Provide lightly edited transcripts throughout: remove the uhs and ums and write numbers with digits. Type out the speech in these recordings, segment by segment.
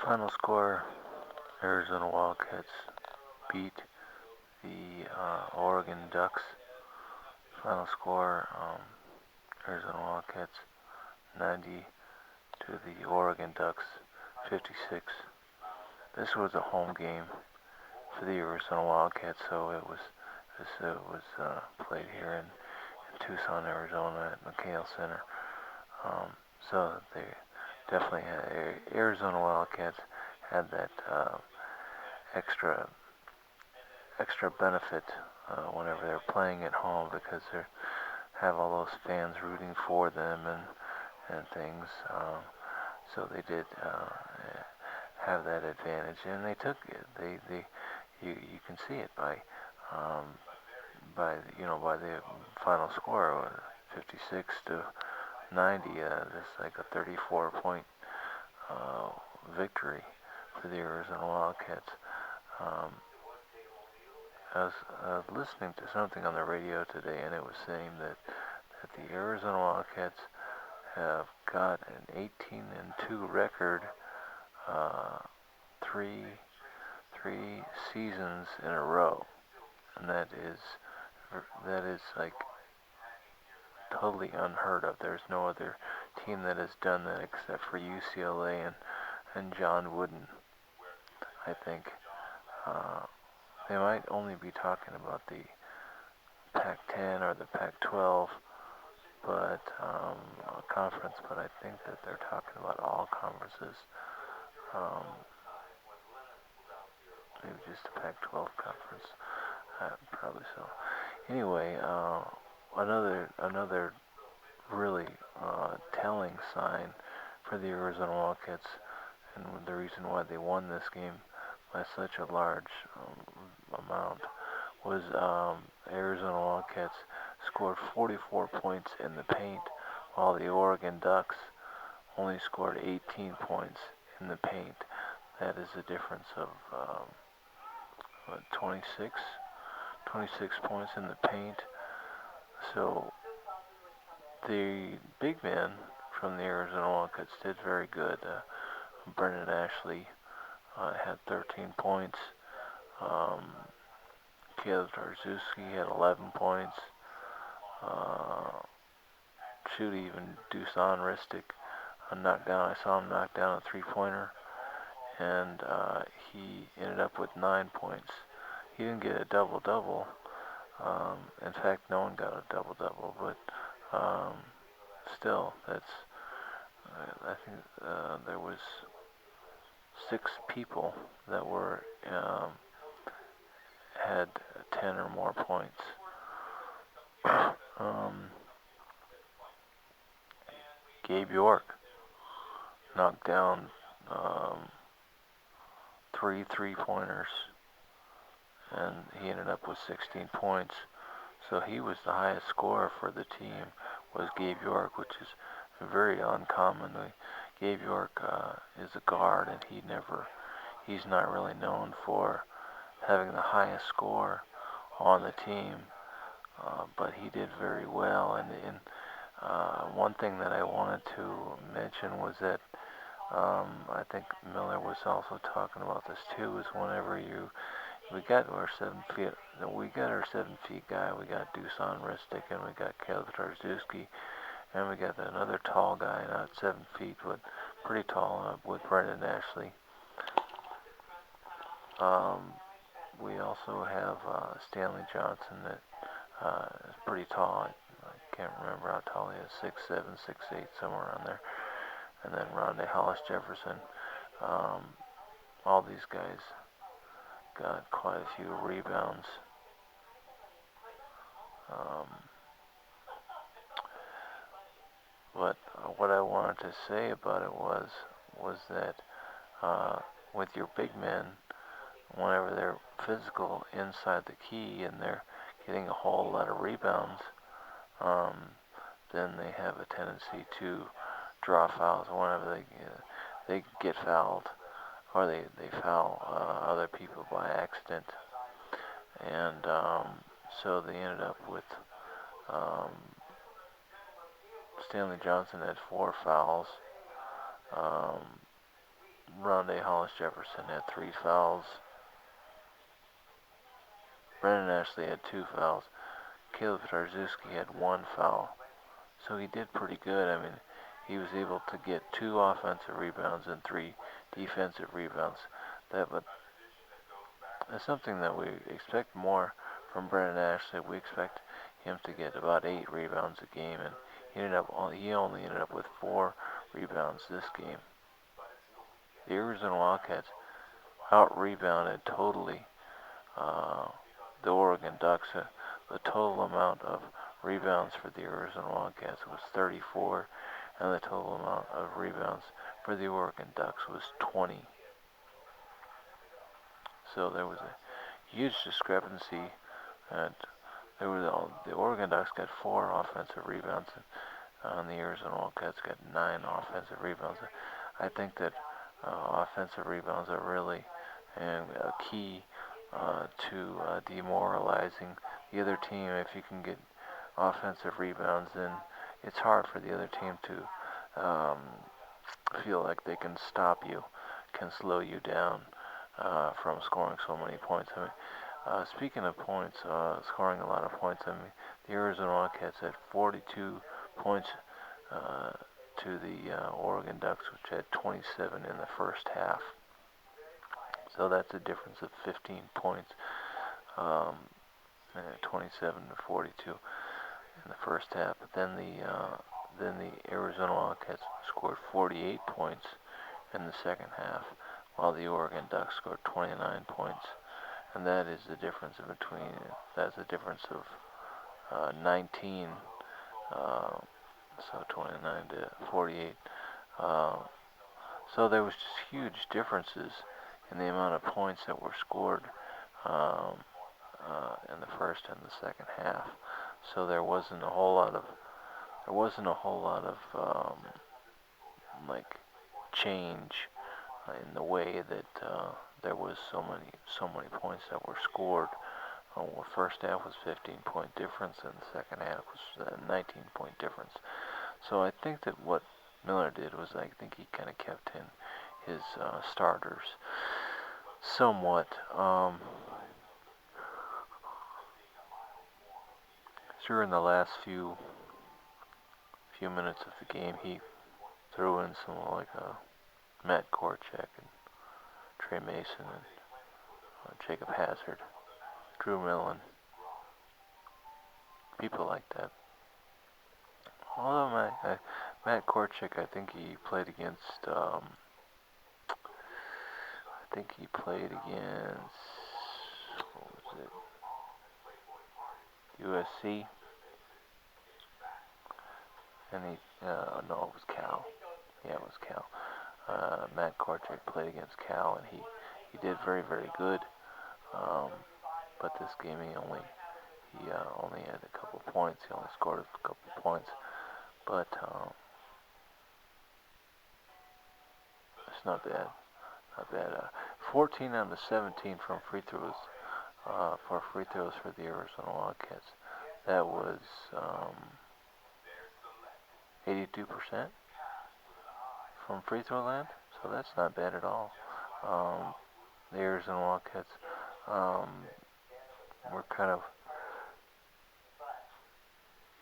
Final score, Arizona Wildcats beat the Oregon Ducks. Final score, Arizona Wildcats 90 to the Oregon Ducks 56. This was a home game for the Arizona Wildcats, so it was played here in Tucson, Arizona at McHale Center. So they definitely Arizona Wildcats had that extra benefit whenever they're playing at home because they have all those fans rooting for them and things. So they did have that advantage, and they took it. You can see it by the final score, 56 to 90. Just like a 34-point victory for the Arizona Wildcats. I was listening to something on the radio today, and it was saying that the Arizona Wildcats have got an 18-2 record, three seasons in a row, and that is like totally unheard of. There's no other team that has done that except for UCLA and John Wooden, I think. They might only be talking about the Pac-10 or the Pac-12, but conference. But I think that they're talking about all conferences. Maybe just the Pac-12 conference. Probably so. Anyway, another really telling sign for the Arizona Wildcats, and the reason why they won this game by such a large amount was Arizona Wildcats scored 44 points in the paint, while the Oregon Ducks only scored 18 points in the paint. That is a difference of 26 points in the paint. So the big man from the Arizona Wildcats did very good. Brendan Ashley had 13 points. Caleb Tarzewski had 11 points. Even Dusan Ristic knocked down. I saw him knock down a three-pointer, and he ended up with 9 points. He didn't get a double-double. In fact, no one got a double-double, but still, that's. I think there was 6 people that were had 10 or more points. Gabe York knocked down 3 three-pointers, and he ended up with 16 points. So he was the highest scorer for the team, was Gabe York, which is very uncommon. Gabe York is a guard, and he's not really known for having the highest score on the team, but he did very well. And one thing that I wanted to mention was that I think Miller was also talking about this too. Is whenever we got our 7 feet, we got our 7 feet guy. We got Dusan Ristic, and we got Caleb Tarzewski, and we got another tall guy, not 7 feet, but pretty tall, with Brendan Ashley. We also have Stanley Johnson that is pretty tall. I can't remember how tall he is, 6'7", 6'8", somewhere around there. And then Rondé Hollis-Jefferson. All these guys got quite a few rebounds. But what I wanted to say about it was that with your big men, whenever they're physical inside the key and they're getting a whole lot of rebounds, then they have a tendency to draw fouls whenever they get fouled, or they foul other people by accident. And so they ended up with Stanley Johnson had 4 fouls. Rondé Hollis-Jefferson had 3 fouls. Brendan Ashley had 2 fouls. Caleb Tarczewski had 1 foul. So he did pretty good. I mean, he was able to get 2 offensive rebounds and 3 defensive rebounds. But that's something that we expect more from Brendan Ashley. We expect him to get about 8 rebounds a game, and he only ended up with 4 rebounds this game. The Arizona Wildcats out-rebounded totally the Oregon Ducks. The total amount of rebounds for the Arizona Wildcats was 34, and the total amount of rebounds for the Oregon Ducks was 20. So there was a huge discrepancy, and the Oregon Ducks got 4 offensive rebounds, and the Arizona Wildcats got 9 offensive rebounds. I think that offensive rebounds are really a key to demoralizing the other team. If you can get offensive rebounds, then it's hard for the other team to feel like they can stop you, can slow you down from scoring so many points. I mean, speaking of points, scoring a lot of points, I mean, the Arizona Wildcats had 42 points to the Oregon Ducks, which had 27 in the first half. So that's a difference of 15 points, 27 to 42 in the first half. But then the Arizona Wildcats scored 48 points in the second half, while the Oregon Ducks scored 29 points, and that is the difference between. That's a difference of 19. So 29 to 48. So there was just huge differences in the amount of points that were scored in the first and the second half. So there wasn't a whole lot of like change in the way that there was so many points that were scored. Well, first half was 15-point difference, and the second half was 19-point difference. So I think that what Miller did was, I think he kind of kept in his starters somewhat. Sure, in the last few minutes of the game, he threw in some like Matt Korchak and Trey Mason and Jacob Hazard, Drew Millen, people like that. Although Matt Korchak, I think he played against. What was it? USC, and no, it was Cal. Yeah, it was Cal. Matt Korchak played against Cal, and he did very, very good. But this game he only had a couple points. He only scored a couple points, but it's not bad. Not bad. 14 out of 17 from free throws for the Arizona Wildcats. That was 82% from free throw land. So that's not bad at all. The Arizona Wildcats were kind of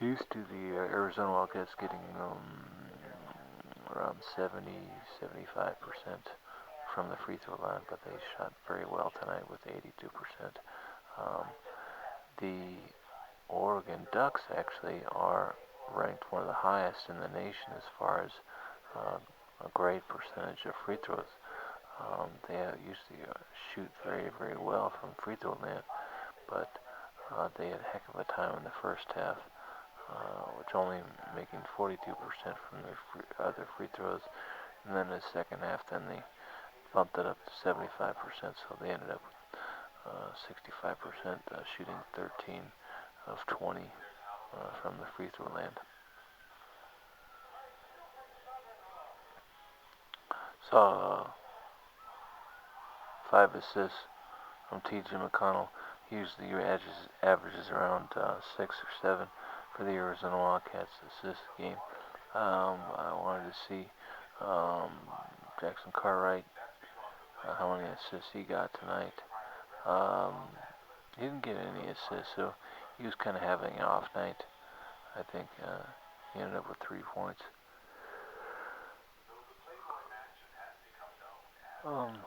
used to the Arizona Wildcats getting around 70-75% from the free throw line, but they shot very well tonight with 82%. The Oregon Ducks actually are ranked one of the highest in the nation as far as a great percentage of free throws. They usually shoot very, very well from free throw land, but they had a heck of a time in the first half, which only making 42% from their other free throws, and then the second half, then they bumped it up to 75%, so they ended up with 65% shooting 13 of 20 from the free throw land. Saw 5 assists from T.J. McConnell. He usually averages around 6 or 7 for the Arizona Wildcats this game. I wanted to see Jackson-Cartwright how many assists he got tonight. Um, he didn't get any assists, so he was kind of having an off night. I think he ended up with 3 points. Um,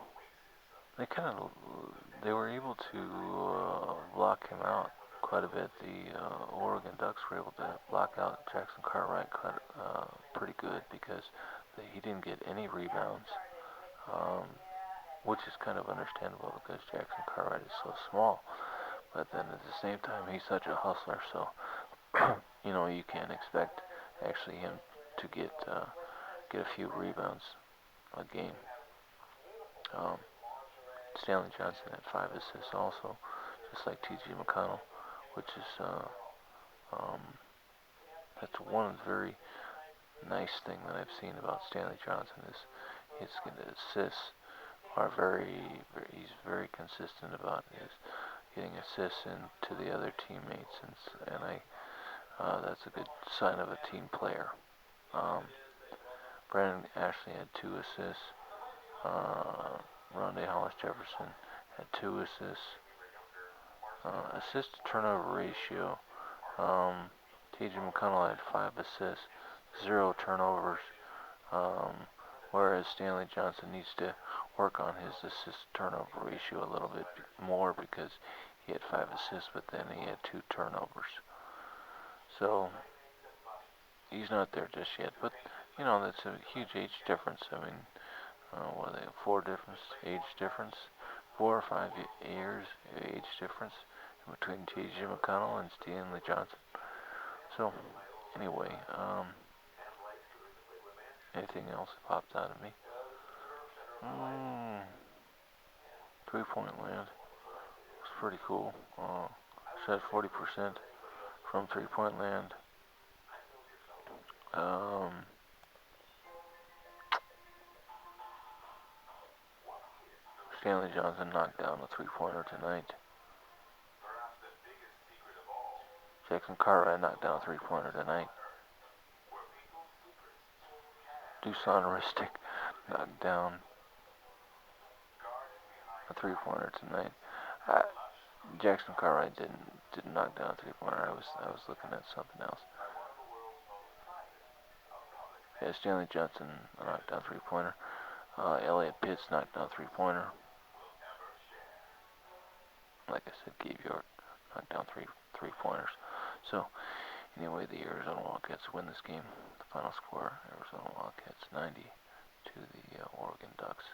they were able to block him out quite a bit. The Oregon Ducks were able to block out Jackson-Cartwright pretty good because he didn't get any rebounds, which is kind of understandable because Jackson-Cartwright is so small. But then at the same time, he's such a hustler, so you can't expect actually him to get a few rebounds a game. Stanley Johnson had 5 assists also, just like T.J. McConnell, which is that's one very nice thing that I've seen about Stanley Johnson is his assists are he's very consistent about his getting assists into the other teammates, and that's a good sign of a team player. Brandon Ashley had 2 assists. Rondé Hollis-Jefferson had 2 assists. Assist to turnover ratio. T.J. McConnell had 5 assists, 0 turnovers. Whereas Stanley Johnson needs to work on his assist turnover ratio a little bit more because he had 5 assists, but then he had 2 turnovers. So he's not there just yet. But that's a huge age difference. I mean, what are they? 4 difference age difference, 4 or 5 years age difference between T.J. McConnell and Stanley Johnson. So anyway, anything else that popped out of me? 3-point land was pretty cool. Shot 40% from 3-point land. Stanley Johnson knocked down a 3-pointer tonight. Jackson-Cartwright knocked down a 3-pointer tonight. Dusan Ristic knocked down a 3-pointer tonight. Jackson-Cartwright didn't knock down a 3-pointer. I was looking at something else. Yeah, Stanley Johnson knocked down a 3-pointer. Elliot Pitts knocked down a 3-pointer. Like I said, Gabe York knocked down 3-pointers. So anyway, the Arizona Wildcats win this game. The final score: Arizona Wildcats 90 to the Oregon Ducks.